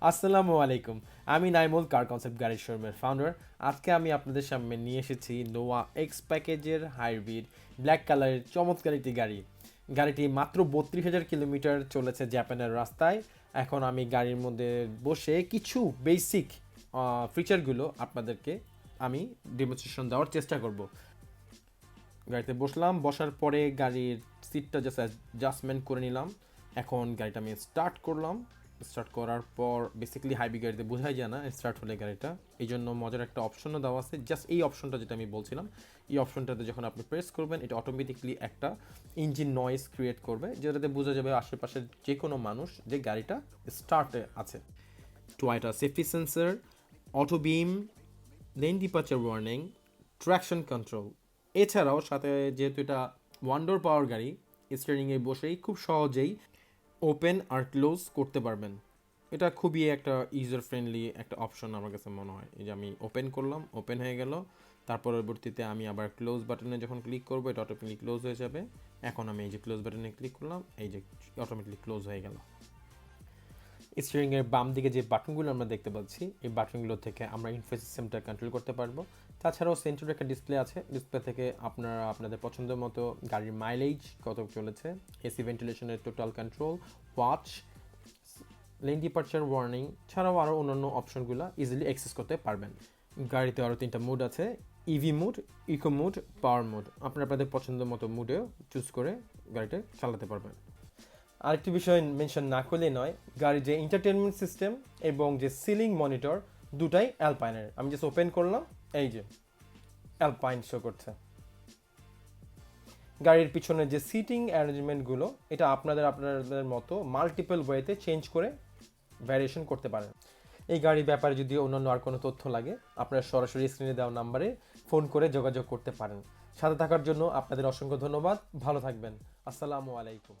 আসসালামু আলাইকুম। আমি নাইমুল কার কনসেপ্ট গাড়ির শোরুমের ফাউন্ডার। আজকে আমি আপনাদের সামনে নিয়ে এসেছি নোয়া এক্স প্যাকেজের হাইব্রিড ব্ল্যাক কালারের চমৎকার একটি গাড়ি। গাড়িটি মাত্র ৩২,০০০ কিলোমিটার চলেছে জাপানের রাস্তায়। এখন আমি গাড়ির মধ্যে বসে কিছু বেসিক ফিচারগুলো আপনাদেরকে আমি ডেমনস্ট্রেশন দেওয়ার চেষ্টা করব। গাড়িতে বসলাম, বসার পরে গাড়ির সিটটা জাস্ট অ্যাডজাস্টমেন্ট করে নিলাম। এখন গাড়িটা আমি স্টার্ট করলাম। স্টার্ট করার পর বেসিক্যালি হাইব্রিড গাড়িতে বোঝাই যায় না স্টার্ট হলে গাড়িটা, এই জন্য মজার একটা অপশনও দেওয়া আছে। জাস্ট এই অপশনটা যেটা আমি বলছিলাম, এই অপশনটাতে যখন আপনি প্রেস করবেন এটা অটোমেটিকলি একটা ইঞ্জিন নয়েজ ক্রিয়েট করবে, যেটাতে বোঝা যাবে আশেপাশের যে কোনো মানুষ যে গাড়িটা স্টার্টে আছে। Toyota safety sensor, auto beam, lane departure warning, traction control. এছাড়াও সাথে যেহেতু এটা ওয়ান ডোর পাওয়ার গাড়ি, স্টিয়ারিংয়ে বসেই খুব সহজেই ওপেন আর ক্লোজ করতে পারবেন। এটা খুবই একটা ইউজার ফ্রেন্ডলি একটা অপশন আমার কাছে মনে হয়। এই যে আমি ওপেন করলাম, ওপেন হয়ে গেল। তার পরবর্তীতে আমি আবার ক্লোজ বাটনে যখন ক্লিক করবো এটা অটোমেটিকলি ক্লোজ হয়ে যাবে। এখন আমি এই যে ক্লোজ বাটনে ক্লিক করলাম, এই যে অটোমেটিকলি ক্লোজ হয়ে গেল। স্টিয়ারিংয়ের বাম দিকে যে বাটনগুলো আমরা দেখতে পাচ্ছি, এই বাটনগুলো থেকে আমরা ইনফো সিস্টেমটা কন্ট্রোল করতে পারবো। তাছাড়াও সেন্টারে একটা ডিসপ্লে আছে, ডিসপ্লে থেকে আপনারা আপনাদের পছন্দের মতো গাড়ির মাইলেজ কত চলেছে, এসি ভেন্টিলেশনের total control, watch, lane departure warning ছাড়াও আরও অন্যান্য অপশনগুলো ইজিলি অ্যাক্সেস করতে পারবেন। গাড়িতে আরও 3টা মুড আছে, ইভি মুড, ইকো মুড, পাওয়ার মুড। আপনারা আপনাদের পছন্দের মতো মুডেও চুজ করে গাড়িটা চালাতে পারবেন। আরেকটি বিষয় মেনশন না করলে নয়, গাড়ির যে এন্টারটেনমেন্ট সিস্টেম এবং যে সিলিং মনিটর দুটাই অ্যালপাইনের। আমি জাস্ট ওপেন করলাম, এই যে অ্যালপাইন শো করছে। গাড়ির পিছনে যে সিটিং অ্যারেঞ্জমেন্টগুলো এটা আপনাদের মতো মাল্টিপল ওয়েতে চেঞ্জ করে ভ্যারিয়েশন করতে পারেন। এই গাড়ির ব্যাপারে যদি অন্যান্য আর কোনো তথ্য লাগে আপনারা সরাসরি স্ক্রিনে দেওয়া নাম্বারে ফোন করে যোগাযোগ করতে পারেন। সাথে থাকার জন্য আপনাদের অসংখ্য ধন্যবাদ। ভালো থাকবেন। আসসালামু আলাইকুম।